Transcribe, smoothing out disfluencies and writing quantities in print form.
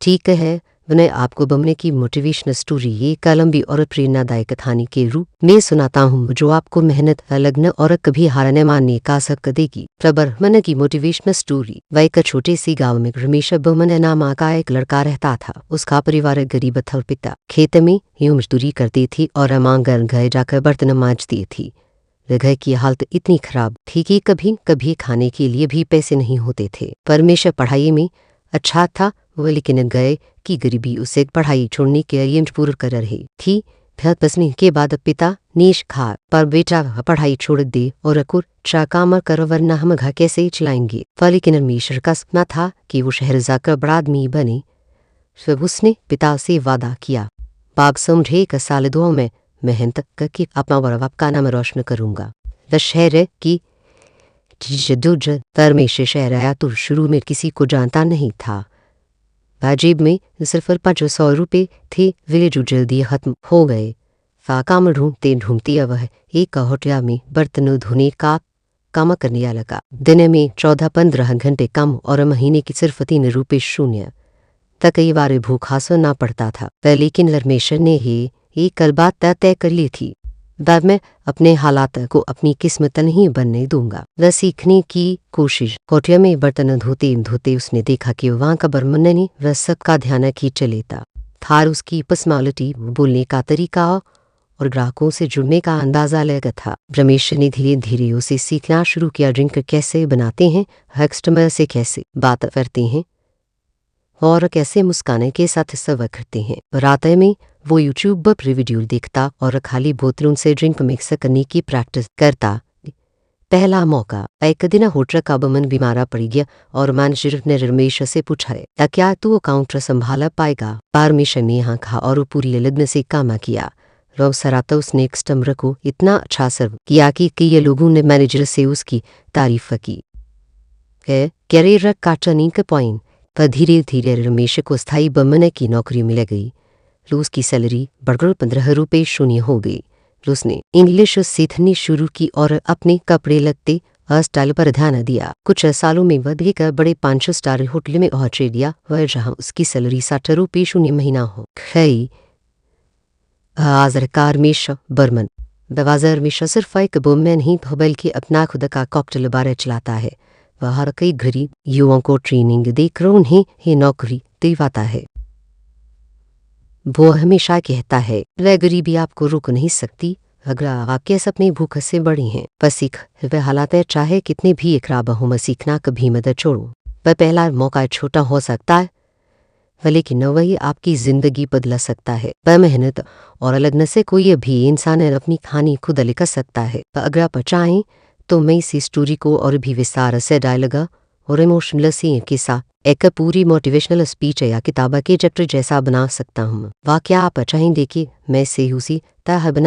ठीक है, मैं आपको बमने की मोटिवेशनल स्टोरी ये लंबी और प्रेरणादायक कहानी के रूप में सुनाता हूँ जो आपको मेहनत लगन और कभी हारने मानने का शक देगी। प्रबर्मन की मोटिवेशनल स्टोरी। वह एक छोटे सी गांव में रमेश बमन नाम का एक लड़का रहता था। उसका परिवार गरीब था। पिता खेत में यूं मजदूरी करती थी और मां घर जाकर बर्तन मांजती थी। घर की हालत इतनी खराब थी कि कभी कभी खाने के लिए भी पैसे नहीं होते थे। परमेश्वर पढ़ाई में अच्छा था वह, लेकिन गए कि गरीबी उसे पढ़ाई छोड़ने के लिए मजबूर कर रही थी। फिर बसने के बाद पिता नीश खा पर बेटा पढ़ाई छोड़ दे और कुछ काम कर वरना हम घर कैसे चलाएंगे। लेकिन रमेश का सपना था कि वो शहर जाकर बड़ा आदमी बने। फिर उसने पिता से वादा किया, बाप समझे 1 साल 2 में मेहनत करके अपना बड़ा बाप का नाम रोशन करूंगा। वह शहर की परमेश्वर शहर आया तो शुरू में किसी को जानता नहीं था। जेब में सिर्फ 500 रुपये थे। वे जो जल्दी खत्म हो गए। काम ढूंढते वह एक होटल में बर्तन धोने का काम करने लगा। दिन में 14-15 घंटे काम और महीने की सिर्फ 3 रुपये शून्य तक कई बार भूखा सोना पड़ता था। लेकिन रमेश ने ही एक बात तय कर ली थी, बाद में अपने हालात को अपनी किस्मत नहीं बनने दूंगा। वह सीखने की कोशिश। कोठिया में बर्तन धोते धोते उसने देखा कि वहां का बर्मन ने वह सबका ध्यान खींच लेता था। उसकी पर्सनालिटी, बोलने का तरीका और ग्राहकों से जुड़ने का अंदाजा लगा था। रमेश ने धीरे धीरे उसे सीखना शुरू किया। ड्रिंक कैसे बनाते हैं, कस्टमर से कैसे बात करते हैं और कैसे मुस्काने के साथ सर्व करते हैं। रात में वो यूट्यूब पर वीडियो देखता और खाली बोतलों से ड्रिंक मिक्स करने की प्रैक्टिस करता। पहला मौका। एक दिन होटल का बमन बीमार पड़ गया और मैनेजर ने रमेश से पूछा, क्या तू काउंटर संभाल पाएगा। परमेश ने यहाँ कहा और पूरी लगन से काम किया। सराता उसने कस्टमर को इतना अच्छा सर्व किया कि कई लोगों ने मैनेजर से उसकी तारीफ की। कैरियर का टर्निंग पॉइंट पर धीरे धीरे रमेश को स्थायी बमन की नौकरी मिल गई। रोज की सैलरी बढ़कर 15 रुपये शून्य हो गई। उसने इंग्लिश सीखनी शुरू की और अपने कपड़े लगते स्टाइल पर ध्यान दिया। कुछ सालों में वह एक बड़े 5 स्टार होटल में पहुंच दिया, वह जहां उसकी सैलरी 60 रुपये शून्य महीना हो गई। आजरकार रमेश बर्मन। बाजार रमेश सिर्फ एक बुमैन नहीं बल्कि अपना खुद का कॉकटेल बार चलाता है। वह हर कई गरीब युवाओं को ट्रेनिंग देकर उन्हें ही नौकरी दिलवाता है। वो हमेशा कहता है, वह गरीबी आपको रोक नहीं सकती अगर आपके सपने भूख से बड़ी हैं। पर सीख वह हालात चाहे कितने भी खराब हो, सीखना कभी मत छोड़ो। वह पहला मौका छोटा हो सकता है लेकिन वही आपकी जिंदगी बदला सकता है। वह मेहनत और लगन से कोई भी इंसान अपनी कहानी खुद लिख सकता है। अगर आप चाहें तो मैं इसी स्टोरी को और भी विस्तार से डायलॉग और इमोशनल सीन के साथ एक पूरी मोटिवेशनल स्पीच या किताब के चैप्टर जैसा बना सकता हूँ। क्या आप चाहेंगे कि मैं से उसी तरह बनाऊं?